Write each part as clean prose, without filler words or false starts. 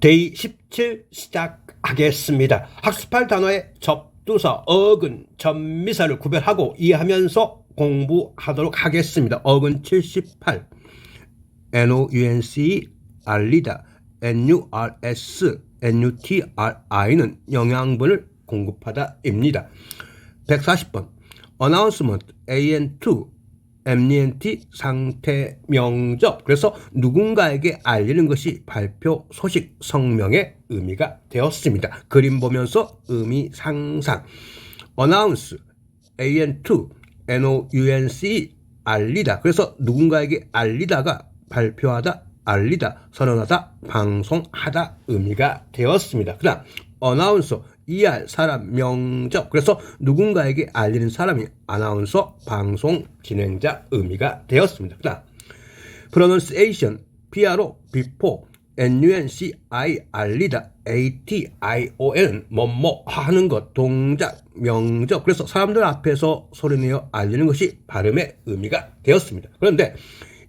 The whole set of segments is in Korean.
데이 17 시작하겠습니다. 학습할 단어의 접두사, 어근, 전미사를 구별하고 이해하면서 공부하도록 하겠습니다. 어근 78, NOUNC, 알리다, NURS, NUTRI는 영양분을 공급하다입니다. 140번, announcement, AN2, MNT, 상태, 명적. 그래서 누군가에게 알리는 것이 발표, 소식, 성명의 의미가 되었습니다. 그림 보면서 의미 상상. announce, AN2, NOUNC, 알리다. 그래서 누군가에게 알리다가 발표하다, 알리다, 선언하다, 방송하다 의미가 되었습니다. 그 다음 announcer, ER, 사람, 명적. 그래서 누군가에게 알리는 사람이 아나운서, 방송 진행자 의미가 되었습니다. 그 다음 pronunciation, PRO, before, NUNCI, 알리다, ATION, 뭐뭐 하는 것, 동작, 명적. 그래서 사람들 앞에서 소리내어 알리는 것이 발음의 의미가 되었습니다. 그런데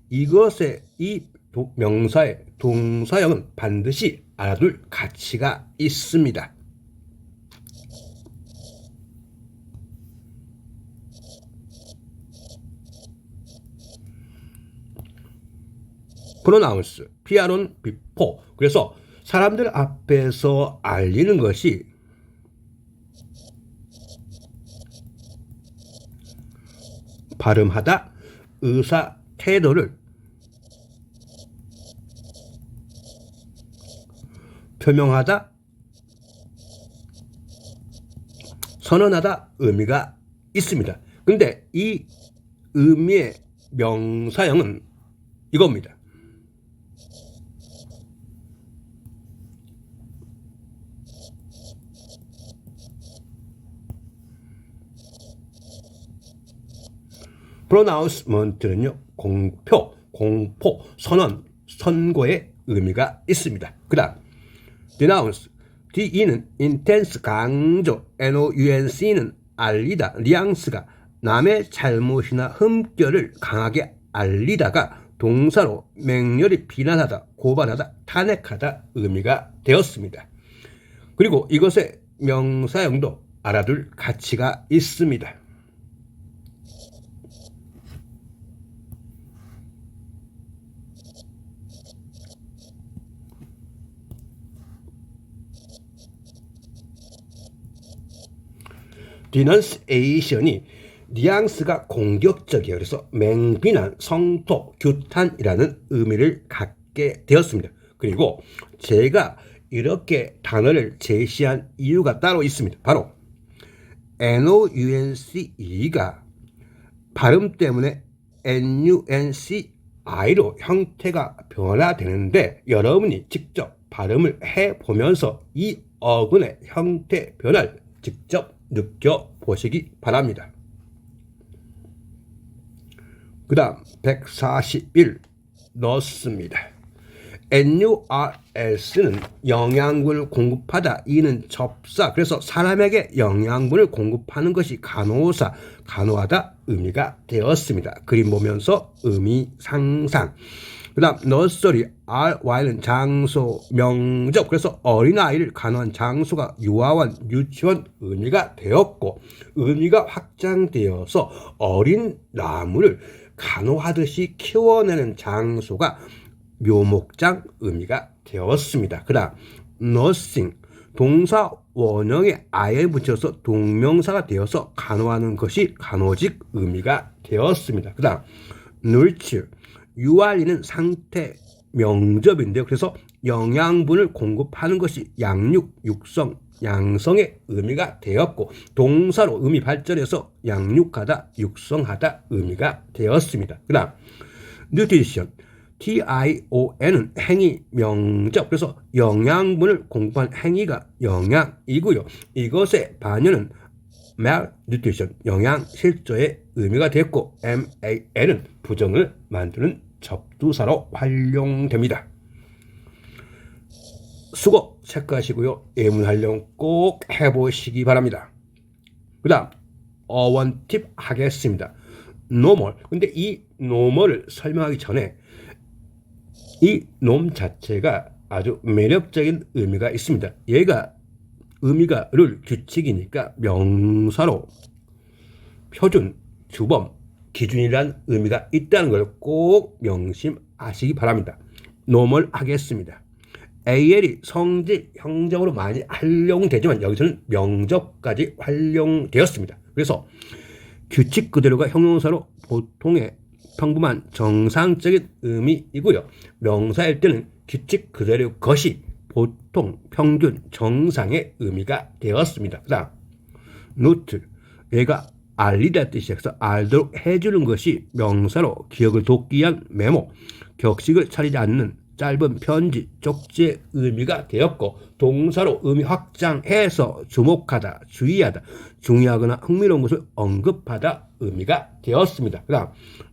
이것의 이 명사의 동사형은 반드시 알아둘 가치가 있습니다. pronounce, PR은 before. 그래서 사람들 앞에서 알리는 것이 발음하다, 의사, 태도를 표명하다, 선언하다 의미가 있습니다. 근데 이 의미의 명사형은 이겁니다. pronouncement는요, 공표, 공포, 선언, 선고의 의미가 있습니다. 그 다음 denounce, DE는 intense, 강조, NOUNC는 알리다, 뉘앙스가 남의 잘못이나 흠결을 강하게 알리다가 동사로 맹렬히 비난하다, 고발하다, 탄핵하다 의미가 되었습니다. 그리고 이것의 명사형도 알아둘 가치가 있습니다. denunciation이 뉘앙스가 공격적이에요. 그래서 맹비난, 성토, 규탄이라는 의미를 갖게 되었습니다. 그리고 제가 이렇게 단어를 제시한 이유가 따로 있습니다. 바로 NOUNCE가 발음 때문에 NUNCI로 형태가 변화되는데 여러분이 직접 발음을 해보면서 이 어근의 형태 변화를 직접 느껴보시기 바랍니다. 그 다음 141 넣습니다. NURS는 영양분을 공급하다, 이는 접사. 그래서 사람에게 영양분을 공급하는 것이 간호사, 간호하다 의미가 되었습니다. 그림 보면서 의미 상상. 그 다음 nursery, RY는 장소, 명적. 그래서 어린아이를 간호한 장소가 유아원, 유치원 의미가 되었고 의미가 확장되어서 어린 나무를 간호하듯이 키워내는 장소가 묘목장 의미가 되었습니다. 그 다음 nursing, 동사 원형에 아예 붙여서 동명사가 되어서 간호하는 것이 간호직 의미가 되었습니다. 그 다음 nurture, 유아리는 상태, 명접인데요. 그래서 영양분을 공급하는 것이 양육, 육성, 양성의 의미가 되었고 동사로 의미 발전해서 양육하다, 육성하다 의미가 되었습니다. 그 다음 nutrition, TION은 행위, 명적. 그래서 영양분을 공급한 행위가 영양이고요. 이것의 반연은 malnutrition, 영양실조의 의미가 됐고 MAN은 부정을 만드는 접두사로 활용됩니다. 수고 체크하시고요. 예문 활용 꼭 해보시기 바랍니다. 그 다음 어원 팁 하겠습니다. normal. 근데 이 normal을 설명하기 전에 이 놈 자체가 아주 매력적인 의미가 있습니다. 얘가 의미가 룰, 규칙이니까 명사로 표준, 주범, 기준이란 의미가 있다는 걸 꼭 명심하시기 바랍니다. 노멀 하겠습니다. AL이 성질, 형적으로 많이 활용되지만 여기서는 명적까지 활용되었습니다. 그래서 규칙 그대로가 형용사로 보통의 평범한 정상적인 의미이고요. 명사일 때는 규칙 그대로 것이 보통, 평균, 정상의 의미가 되었습니다. 그 다음 노트, 얘가 알리다 뜻이어서 알도록 해주는 것이 명사로 기억을 돕기 위한 메모, 격식을 차리지 않는 짧은 편지, 쪽지의 의미가 되었고 동사로 의미 확장해서 주목하다, 주의하다, 중요하거나 흥미로운 것을 언급하다 의미가 되었습니다. 그 다음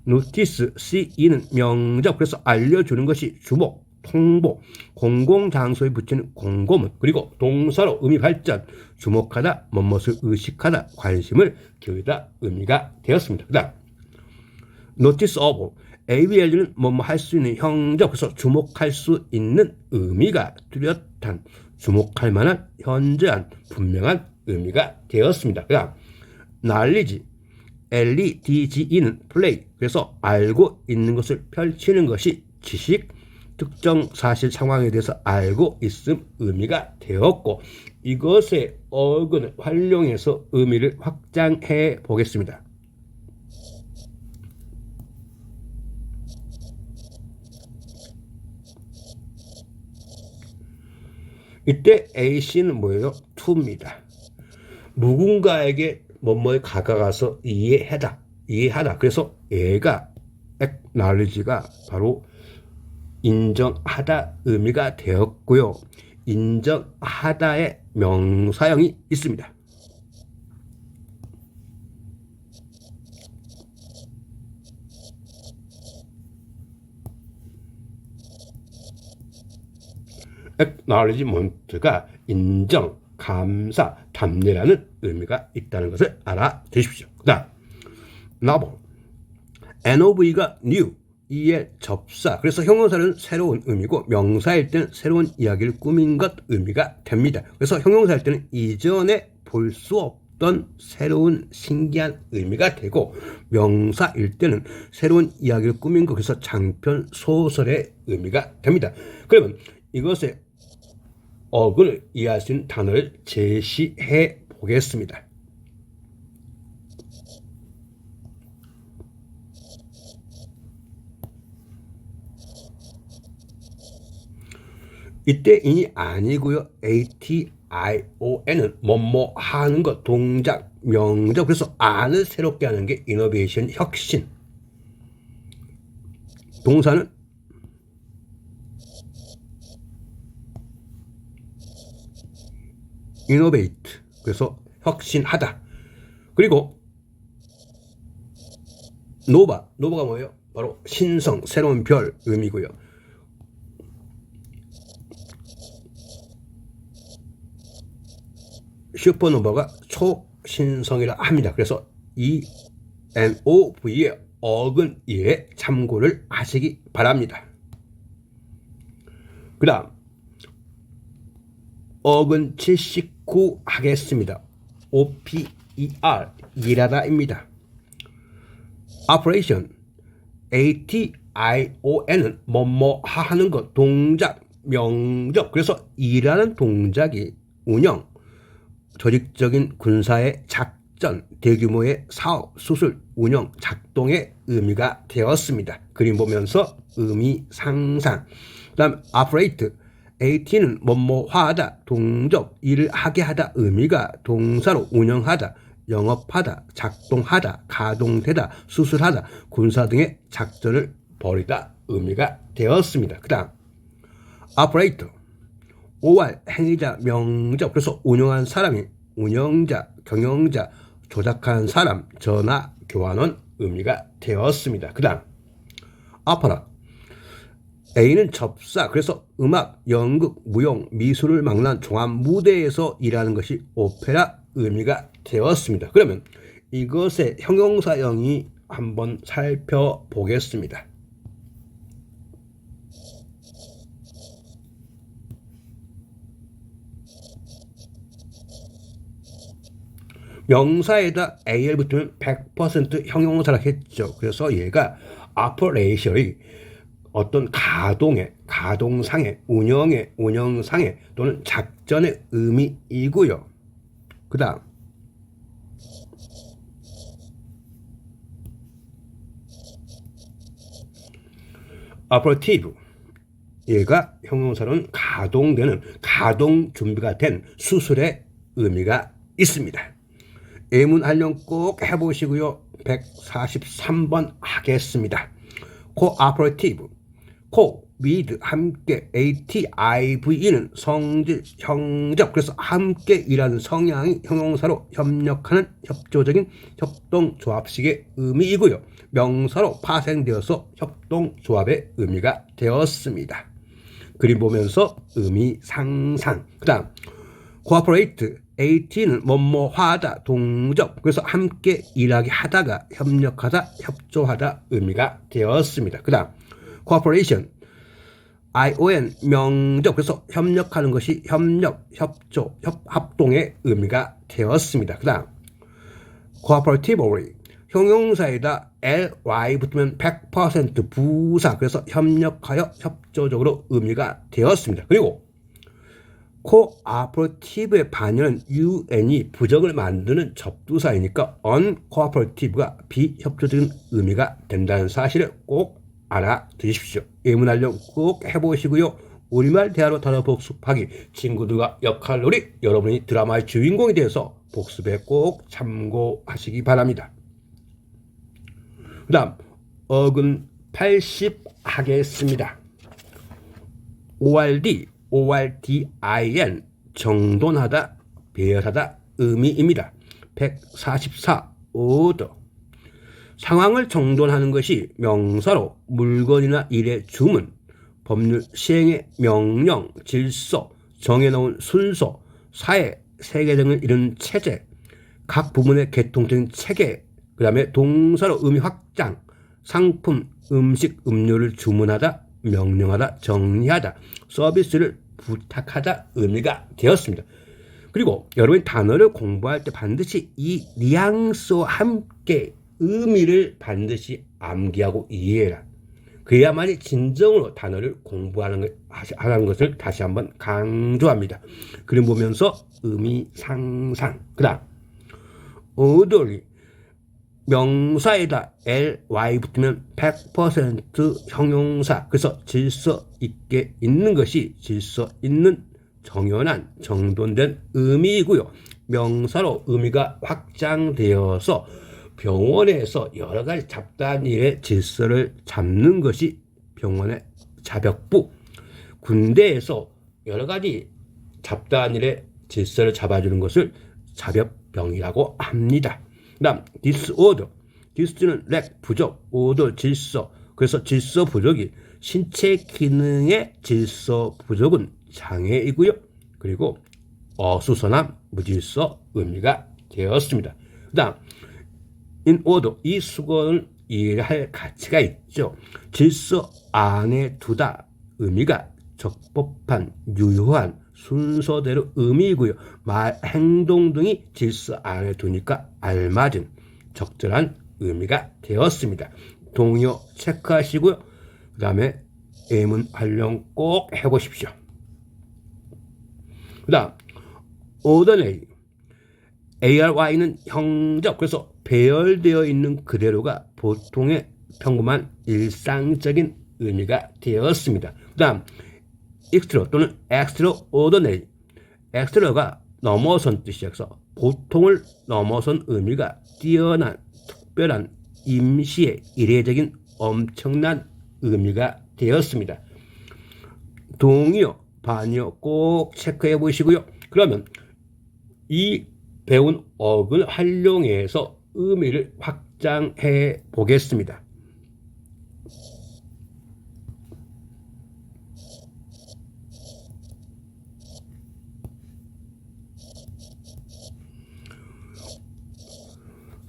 notice, see는 명적, 그래서 알려주는 것이 주목, 통보, 공공장소에 붙이는 공고문, 그리고 동사로 의미 발전, 주목하다, 무엇을 의식하다, 관심을 기울이다 의미가 되었습니다. 그 다음 notice of, ABL은 뭐뭐 할 수 있는 형적, 그래서 주목할 수 있는 의미가 뚜렷한, 주목할 만한, 현저한, 분명한 의미가 되었습니다. 그 다음 knowledge, LEDGE는 play, 그래서 알고 있는 것을 펼치는 것이 지식, 특정 사실 상황에 대해서 알고 있음 의미가 되었고 이것의 어근을 활용해서 의미를 확장해 보겠습니다. 이때 A씨는 뭐예요? to입니다. 누군가에게 뭐뭐에 가까워서 이해하다. 그래서 얘가 acknowledge가 바로 인정하다 의미가 되었고요. 인정하다의 명사형이 있습니다. acknowledgement가 인정, 감사, 답례라는 의미가 있다는 것을 알아두십시오. 그 다음 novel, nov가 new, 이의 접사, 그래서 형용사는 새로운 의미고 명사일 때는 새로운 이야기를 꾸민 것 의미가 됩니다. 그래서 형용사일 때는 이전에 볼 수 없던 새로운 신기한 의미가 되고 명사일 때는 새로운 이야기를 꾸민 것, 그래서 장편 소설의 의미가 됩니다. 그러면 이것의 어근을 이해할 수 있는 단어를 제시해 보겠습니다. 이때 인이 아니고요. ATION은 뭐뭐 하는 것, 동작, 명적, 그래서 안을 새롭게 하는 게 이노베이션, 혁신. 동사는 innovate, 그래서 혁신하다. 그리고 노바가 뭐예요? 바로 신성, 새로운 별 의미고요. 슈퍼노바가 초신성이라 합니다. 그래서 이 NOV의 어근 이에 참고를 하시기 바랍니다. 그 다음 어근 79 하겠습니다. OPER, 일하다입니다. operation, ATION은 뭐뭐 하는 것, 동작, 명적, 그래서 일하는 동작이 운영, 조직적인 군사의 작전, 대규모의 사업, 수술, 운영, 작동의 의미가 되었습니다. 그림 보면서 의미 상상. 그 다음 operate, AT는 뭐뭐 하다, 동적, 일을 하게 하다 의미가 동사로 운영하다, 영업하다, 작동하다, 가동되다, 수술하다, 군사 등의 작전을 벌이다 의미가 되었습니다. 그 다음 operator, OR, 행위자, 명적, 그래서 운영한 사람이 운영자, 경영자, 조작한 사람, 전화, 교환원 의미가 되었습니다. 그 다음 opera, A는 접사, 그래서 음악, 연극, 무용, 미술을 막론한 종합 무대에서 일하는 것이 오페라 의미가 되었습니다. 그러면 이것의 형용사형이 한번 살펴보겠습니다. 명사에다 AL 붙으면 100% 형용사라 했죠. 그래서 얘가 operation의 어떤 가동상의, 운영상의 또는 작전의 의미이고요. 그 다음 operative, 얘가 형용사로는 가동되는, 가동 준비가 된 수술의 의미가 있습니다. 예문 활용 꼭 해보시고요. 143번 하겠습니다. cooperative, co, with, 함께, ATIVE는 성질, 형적, 그래서 함께 일하는 성향이 형용사로 협력하는 협조적인 협동조합식의 의미이고요. 명사로 파생되어서 협동조합의 의미가 되었습니다. 그림 보면서 의미 상상. 그 다음 cooperate, AT는 뭐뭐 하다, 동접, 그래서 함께 일하게 하다가 협력하다, 협조하다 의미가 되었습니다. 그 다음 cooperation, ION, 명적, 그래서 협력하는 것이 협력, 협조, 합동의 의미가 되었습니다. 그 다음 cooperatively, 형용사에다 ly 붙으면 100% 부사, 그래서 협력하여 협조적으로 의미가 되었습니다. 그리고 cooperative의 반연은 un이 부정을 만드는 접두사이니까 uncooperative가 비협조적인 의미가 된다는 사실을 꼭 알아두십시오. 예문 활용 꼭 해보시고요. 우리말 대화로 단어 복습하기, 친구들과 역할놀이, 여러분이 드라마의 주인공이 되어서 복습에 꼭 참고하시기 바랍니다. 그 다음 어근 80 하겠습니다. ORD, ORDIN, 정돈하다, 배열하다 의미입니다. 144 order, 상황을 정돈하는 것이 명사로 물건이나 일의 주문, 법률 시행의 명령, 질서, 정해놓은 순서, 사회, 세계 등을 이루는 체제, 각 부문의 개통적인 체계, 그 다음에 동사로 의미 확장, 상품, 음식, 음료를 주문하다, 명령하다, 정리하다, 서비스를 부탁하다 의미가 되었습니다. 그리고 여러분이 단어를 공부할 때 반드시 이 뉘앙스와 함께 의미를 반드시 암기하고 이해해라. 그래야만이 진정으로 단어를 공부하는 것을 다시 한번 강조합니다. 그림 보면서 의미 상상. 그 다음 orderly, 명사에다 ly 붙으면 100% 형용사, 그래서 질서 있게 있는 것이 질서 있는, 정연한, 정돈된 의미이고요. 명사로 의미가 확장되어서 병원에서 여러 가지 잡다한 일의 질서를 잡는 것이 병원의 자벽부, 군대에서 여러 가지 잡다한 일의 질서를 잡아주는 것을 자벽병이라고 합니다. 그 다음 disorder, dis는 lack, 부족, order, 질서, 그래서 질서 부족이 신체 기능의 질서 부족은 장애이고요. 그리고 어수선함, 무질서 의미가 되었습니다. 그 다음 in order, 이 수건을 이해할 가치가 있죠. 질서 안에 두다 의미가 적법한, 유효한, 순서대로 의미이고요. 말, 행동 등이 질서 안에 두니까 알맞은, 적절한 의미가 되었습니다. 동요 체크하시고요. 그 다음에 예문 활용 꼭 해보십시오. 그 다음 ordinary, ARY는 형적, 그래서 배열되어 있는 그대로가 보통의 평범한 일상적인 의미가 되었습니다. 그 다음 extra 또는 extraordinary, extra가 넘어선 뜻이어서 보통을 넘어선 의미가 뛰어난, 특별한, 임시의, 이례적인, 엄청난 의미가 되었습니다. 동의어, 반의어 꼭 체크해 보시고요. 그러면 이 배운 어근을 활용해서 의미를 확장해 보겠습니다.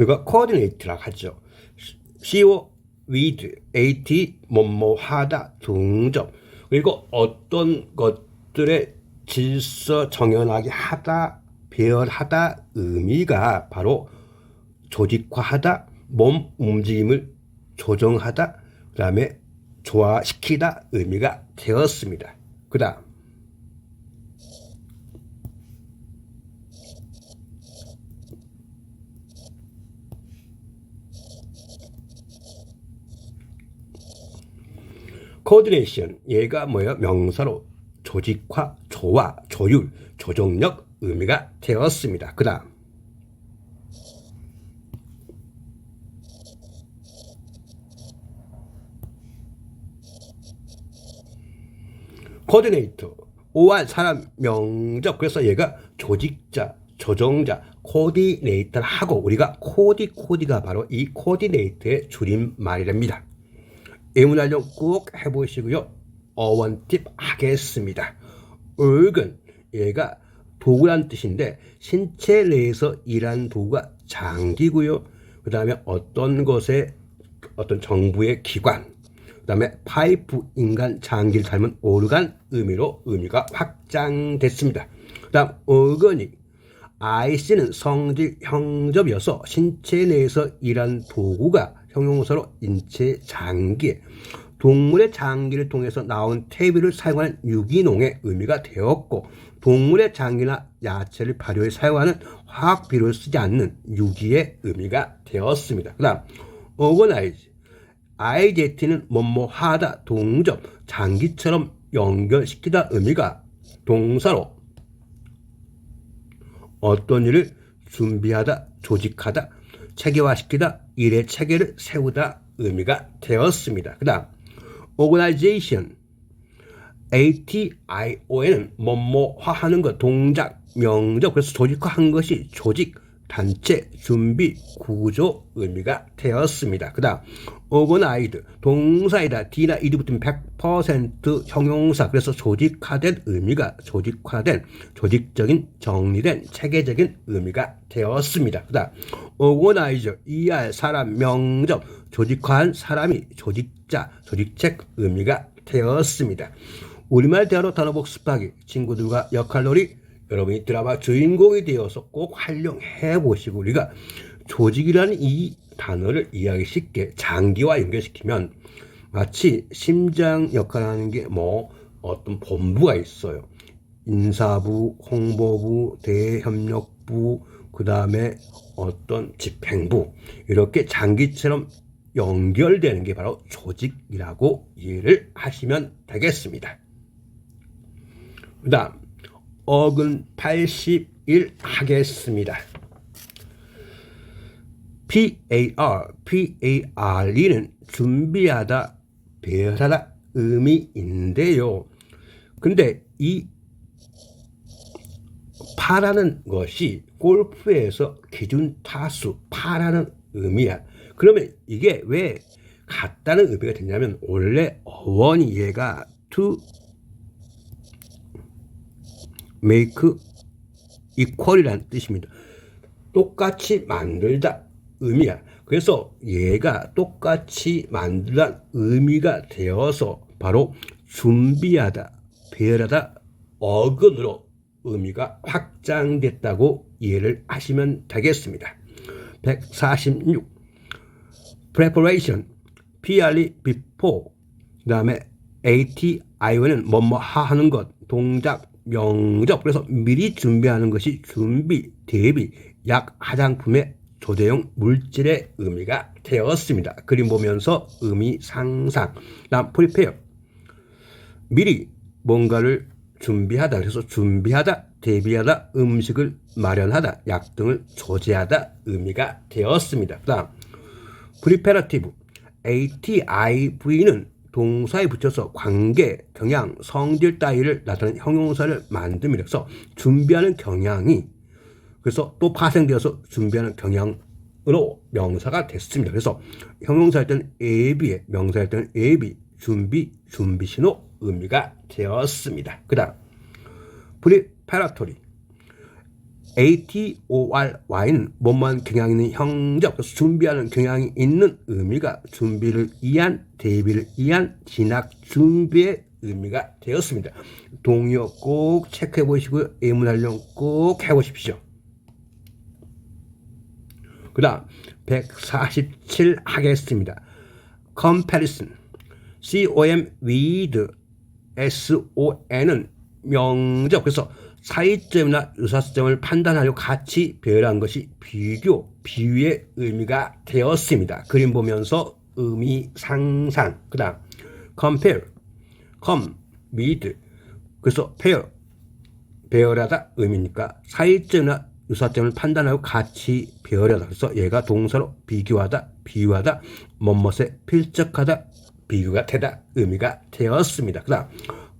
이거 coordinate라고 하죠. CO, with, AT, 뭐뭐 하다, 동접. 그리고 어떤 것들의 질서 정연하게 하다, 배열하다 의미가 바로 조직화하다, 몸 움직임을 조정하다, 그 다음에 조화시키다 의미가 되었습니다. 그 다음 코디네이션, 얘가 뭐예요? 명사로 조직화, 조화, 조율, 조정력 의미가 되었습니다. 그 다음 코디네이터, 오한 사람 명적, 그래서 얘가 조직자, 조정자, 코디네이터를 하고 우리가 코디가 바로 이 코디네이터의 줄임말이랍니다. 예문활용 꼭 해보시고요. 어원팁 하겠습니다. organ, 얘가 도구란 뜻인데 신체 내에서 일하는 도구가 장기고요. 그 다음에 어떤 것에 어떤 정부의 기관, 그 다음에 파이프, 인간 장기를 닮은 오르간 의미로 의미가 확장됐습니다. 그 다음 organic, IC는 성질 형접이어서 신체 내에서 일하는 도구가 형용사로 인체 장기, 동물의 장기를 통해서 나온 퇴비를 사용하는 유기농의 의미가 되었고, 동물의 장기나 야채를 발효에 사용하는 화학 비료를 쓰지 않는 유기의 의미가 되었습니다. 그 다음 organize, IZ는 뭐뭐 하다, 동접, 장기처럼 연결시키다 의미가 동사로 어떤 일을 준비하다, 조직하다, 체계화시키다, 일의 체계를 세우다 의미가 되었습니다. 그 다음 organization, ATION은 뭐뭐화하는 것, 동작, 명적, 그래서 조직화한 것이 조직, 단체, 준비, 구조 의미가 되었습니다. 그 다음 organized, 동사이다, D나 ED 붙으면 100% 형용사, 그래서 조직화된 의미가 조직화된, 조직적인, 정리된, 체계적인 의미가 되었습니다. 그 다음 organizer, ER, 사람, 명적, 조직화한 사람이 조직자, 조직책 의미가 되었습니다. 우리말 대화로 단어 복습하기, 친구들과 역할놀이, 여러분이 드라마 주인공이 되어서 꼭 활용해 보시고, 우리가 조직이라는 이 단어를 이해하기 쉽게 장기와 연결시키면 마치 심장 역할을 하는 게 뭐 어떤 본부가 있어요. 인사부, 홍보부, 대협력부, 그 다음에 어떤 집행부, 이렇게 장기처럼 연결되는 게 바로 조직이라고 이해를 하시면 되겠습니다. 그 다음 어근 81 하겠습니다. PARE는 준비하다, 배열하다 의미인데요. 근데 이 파라는 것이 골프에서 기준 타수 파라는 의미야. 그러면 이게 왜 같다는 의미가 됐냐면, 원래 어원이 얘가 to make equal이라는 뜻입니다. 똑같이 만들다 의미야. 그래서 얘가 똑같이 만들다 의미가 되어서 바로 준비하다, 배열하다 어근으로 의미가 확장됐다고 이해를 하시면 되겠습니다. 146 preparation, PRE before, 그 다음에 ATIO는 뭐뭐 하는 것, 동작, 명적, 그래서 미리 준비하는 것이 준비, 대비, 약, 화장품의 조대용 물질의 의미가 되었습니다. 그림 보면서 의미 상상. 다음 prepare, 미리 뭔가를 준비하다, 그래서 준비하다, 대비하다, 음식을 마련하다, 약 등을 조제하다 의미가 되었습니다. 그 다음 preparative, ATIV는 동사에 붙여서 관계, 경향, 성질 따위를 나타내는 형용사를 만듭니다. 그래서 준비하는 경향이 그래서 또 파생되어서 준비하는 경향으로 명사가 됐습니다. 그래서 형용사일 때는 예비에, 명사일 때는 예비, 준비, 준비신호 의미가 되었습니다. 그 다음 preparatory, ATORY는 뭐뭐한 경향이 있는 형적, 그래서 준비하는 경향이 있는 의미가 준비를 위한, 대비를 위한, 진학 준비의 의미가 되었습니다. 동요 꼭 체크해 보시고요. 예문활용 꼭 해보십시오. 그 다음 147 하겠습니다. comparison, com with son은 명적. 그래서 차이점이나 유사점을 판단하려고 같이 배열한 것이 비교, 비유의 의미가 되었습니다. 그림 보면서 의미 상상. 그 다음 compare, come with, 그래서 pair, 배열하다 의미니까 차이점이나 유사점을 판단하고 같이 배열하다. 그래서 얘가 동사로 비교하다, 비유하다, 뭐뭇에 필적하다, 비교가 되다 의미가 되었습니다. 그 다음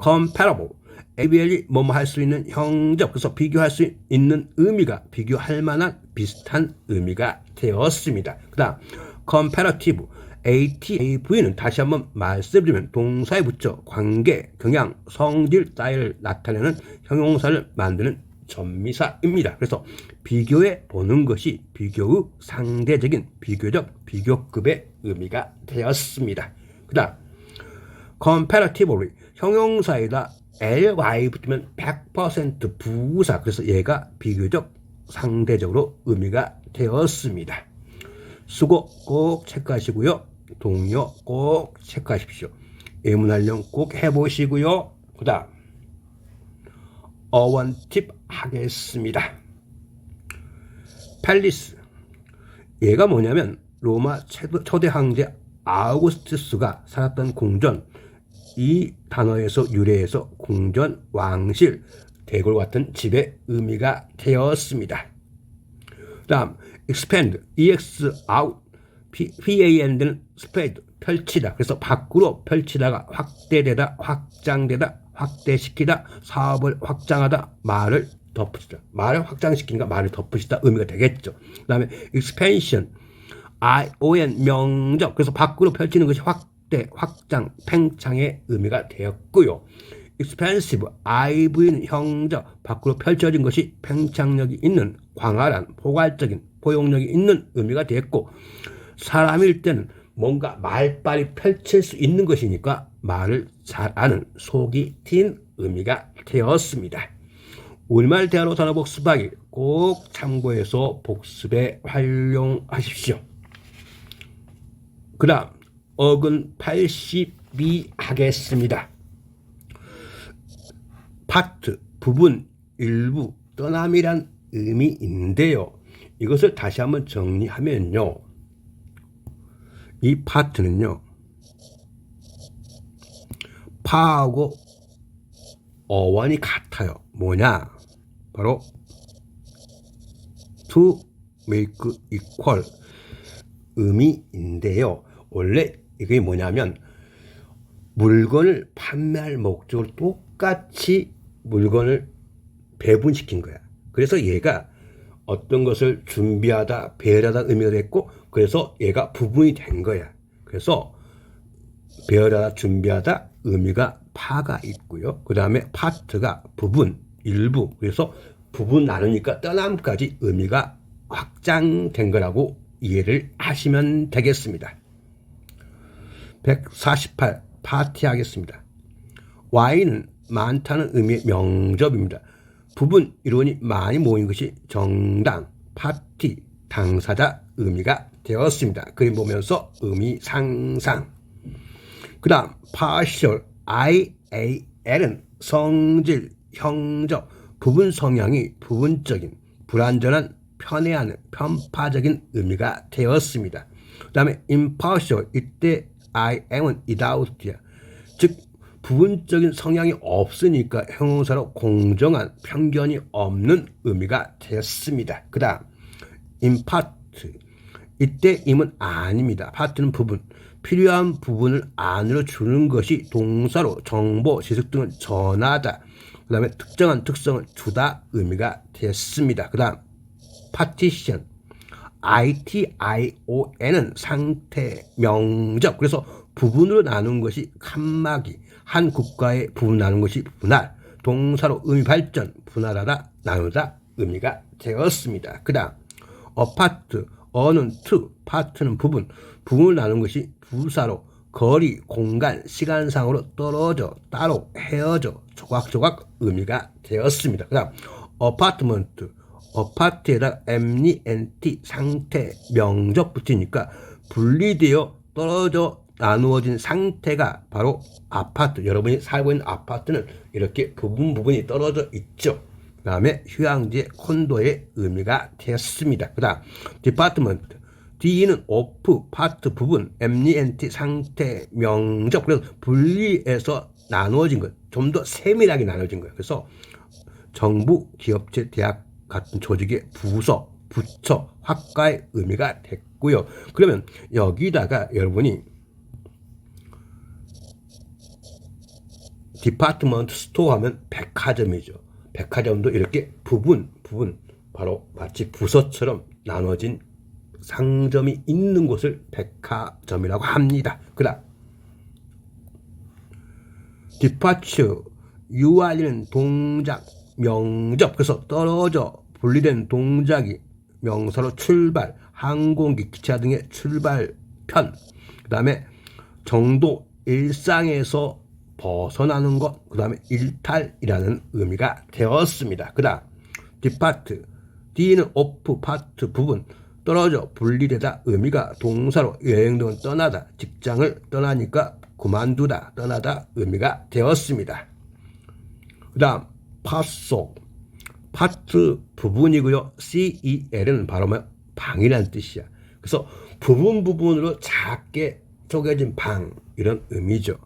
comparable, ABL이 뭐뭐 할 수 있는 형적. 그래서 비교할 수 있는 의미가 비교할 만한 비슷한 의미가 되었습니다. 그 다음 comparative, ATAV는 다시 한번 말씀드리면 동사에 붙여 관계, 경향, 성질 따위를 나타내는 형용사를 만드는 전미사입니다. 그래서 비교해 보는 것이 비교의 상대적인 비교적, 비교급의 의미가 되었습니다. 그 다음 comparatively, 형용사에다 ly 붙으면 100% 부사. 그래서 얘가 비교적, 상대적으로 의미가 되었습니다. 수고 꼭 체크하시고요. 동요 꼭 체크하십시오. 예문활용 꼭 해보시고요. 그 다음 어원 팁 하겠습니다. 팰리스, 얘가 뭐냐면 로마 초대 황제 아우구스투스가 살았던 궁전, 이 단어에서 유래해서 궁전, 왕실, 대궐 같은 집의 의미가 되었습니다. 그 다음 expand, ex out, pand는 spread, 펼치다. 그래서 밖으로 펼치다가 확대되다, 확장되다, 확대시키다, 사업을 확장하다, 말을 덮으시다. 말을 확장시키니까 말을 덮으시다 의미가 되겠죠. 그 다음에 expansion, ion 명적. 그래서 밖으로 펼치는 것이 확대, 확장, 팽창의 의미가 되었고요. expansive, iv는 형적, 밖으로 펼쳐진 것이 팽창력이 있는, 광활한, 포괄적인, 포용력이 있는 의미가 되었고, 사람일 때는 뭔가 말빨이 펼칠 수 있는 것이니까 말을 잘 아는, 속이 튄 의미가 되었습니다. 우리말 대화로 단어 복습하기 꼭 참고해서 복습에 활용하십시오. 그 다음 어근 82 하겠습니다. 파트, 부분, 일부, 떠남이란 의미인데요. 이것을 다시 한번 정리하면요. 이 파트는요, 파하고 어원이 같아요. 뭐냐? 바로 to make equal 의미인데요. 원래 이게 뭐냐면 물건을 판매할 목적으로 똑같이 물건을 배분시킨 거야. 그래서 얘가 어떤 것을 준비하다, 배열하다 의미가 됐고, 그래서 얘가 부분이 된 거야. 그래서 배열하다, 준비하다 의미가 파가 있고요. 그 다음에 파트가 부분, 일부. 그래서 부분 나누니까 떠남까지 의미가 확장된 거라고 이해를 하시면 되겠습니다. 148 파티 하겠습니다. Y는 많다는 의미의 명접입니다. 부분, 이론이 많이 모인 것이 정당, 파티, 당사자 의미가 되었습니다. 그림 보면서 의미 상상. 그 다음 partial, IAL은 성질, 형적, 부분 성향이 부분적인, 불완전한, 편애하는, 편파적인 의미가 되었습니다. 그 다음에 impartial, 이때 IM은 without야. 즉 부분적인 성향이 없으니까 형용사로 공정한, 편견이 없는 의미가 되었습니다. 그 다음 impart, 이때 임은 아닙니다. 파트는 부분, 필요한 부분을 안으로 주는 것이 동사로 정보, 지식 등을 전하다. 그 다음에 특정한 특성을 주다 의미가 되었습니다. 그 다음 partition, ITION은 상태, 명적. 그래서 부분으로 나눈 것이 칸막이, 한 국가의 부분 나눈 것이 분할, 동사로 의미 발전, 분할하다, 나누다 의미가 되었습니다. 그 다음 apart, 어는 to, part는 부분, 부분을 나눈 것이 부사로 거리, 공간, 시간상으로 떨어져, 따로, 헤어져, 조각조각 의미가 되었습니다. 그 다음 apartment, 아파트에다 MENT 상태 명적 붙이니까 분리되어 떨어져 나누어진 상태가 바로 아파트. 여러분이 살고 있는 아파트는 이렇게 부분이 떨어져 있죠. 그 다음에 휴양지 콘도의 의미가 되었습니다. 그 다음 디파트먼트. D는 오프, 파트, 부분, MENT 상태 명적. 그래서 분리해서 나누어진 것. 좀 더 세밀하게 나눠진 거예요. 그래서 정부, 기업체, 대학 같은 조직의 부서, 부처, 학과의 의미가 됐고요. 그러면 여기다가 여러분이 디파트먼트 스토어 하면 백화점이죠. 백화점도 이렇게 부분 바로 마치 부서처럼 나눠진 상점이 있는 곳을 백화점이라고 합니다. 그다음 디파처 유아리는 동작 명적. 그래서 떨어져 분리된 동작이 명사로 출발, 항공기, 기차 등의 출발편. 그 다음에 정도, 일상에서 벗어나는 것. 그 다음에 일탈이라는 의미가 되었습니다. 그 다음 디파트. D는 오프, 파트, 부분. 떨어져 분리되다 의미가 동사로 여행 등은 떠나다, 직장을 떠나니까 그만두다, 떠나다 의미가 되었습니다. 그 다음 파속. 파트 부분이고요. CEL은 바로 방이라는 뜻이야. 그래서 부분으로 작게 쪼개진 방, 이런 의미죠.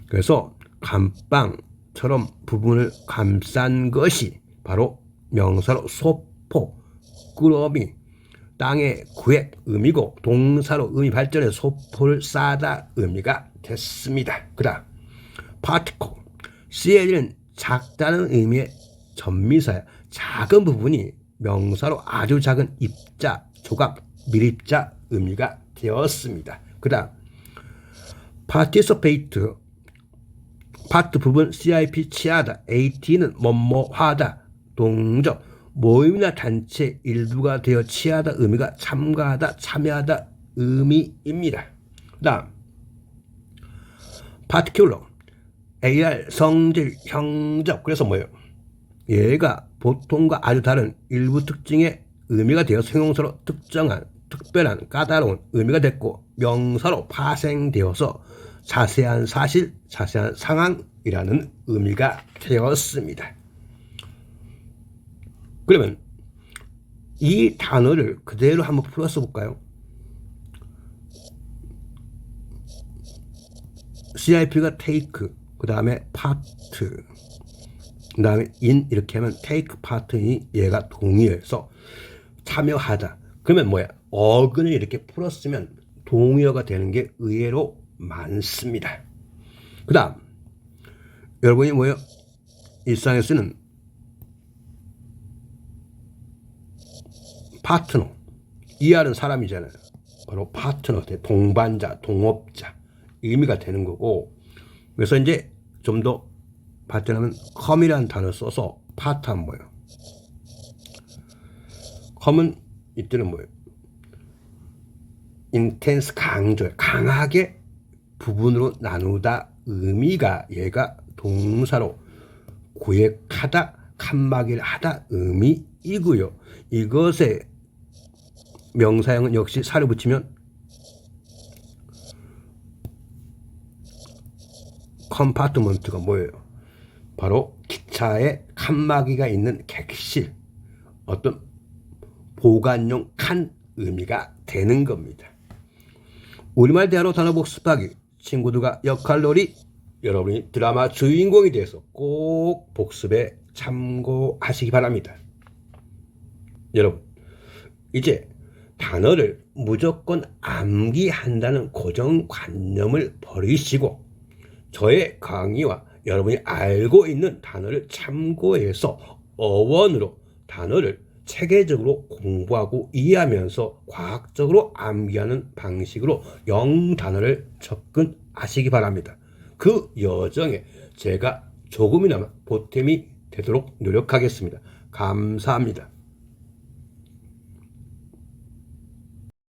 그래서 감방처럼 부분을 감싼 것이 바로 명사로 소포, 꾸러미, 땅의 구획 의미고, 동사로 의미 발전해 소포를 싸다 의미가 됐습니다. 그 다음 파티클. CL은 작다는 의미의 전미사야. 작은 부분이 명사로 아주 작은 입자, 조각, 밀입자 의미가 되었습니다. 그 다음 participate. 파트 부분 CIP 취하다. AT는 뭐뭐하다, 동적, 모임이나 단체 일부가 되어 취하다 의미가 참가하다, 참여하다 의미입니다. 그 다음 particular. AR 성질, 형적. 그래서 뭐예요? 얘가 보통과 아주 다른 일부 특징의 의미가 되어서 형용사로 특정한, 특별한, 까다로운 의미가 됐고, 명사로 파생되어서 자세한 사실, 자세한 상황이라는 의미가 되었습니다. 그러면 이 단어를 그대로 한번 풀어서 볼까요? CIP가 take, 그 다음에 part, 그 다음에 in 이렇게 하면 take part니 얘가 동의어에서 참여하다. 그러면 뭐야? 어근을 이렇게 풀었으면 동의어가 되는 게 의외로 많습니다. 그 다음 여러분이 뭐예요? 일상에 쓰는 파트너. 이하는 사람이잖아요. 바로 파트너, 동반자, 동업자 의미가 되는 거고, 그래서 이제 좀 더 발전하면 come이라는 단어를 써서 파트하면 뭐예요? come은 이때는 뭐예요? intense, 강조, 강하게 부분으로 나누다 의미가, 얘가 동사로 구획하다, 칸막이를 하다 의미이고요. 이것의 명사형은 역시 살을 붙이면 컴파트먼트가 뭐예요? 바로 기차에 칸막이가 있는 객실, 어떤 보관용 칸 의미가 되는 겁니다. 우리말 대화로 단어 복습하기. 친구들과 역할놀이. 여러분이 드라마 주인공이 돼서 꼭 복습에 참고하시기 바랍니다. 여러분, 이제 단어를 무조건 암기한다는 고정관념을 버리시고 저의 강의와 여러분이 알고 있는 단어를 참고해서 어원으로 단어를 체계적으로 공부하고 이해하면서 과학적으로 암기하는 방식으로 영단어를 접근하시기 바랍니다. 그 여정에 제가 조금이나마 보탬이 되도록 노력하겠습니다. 감사합니다.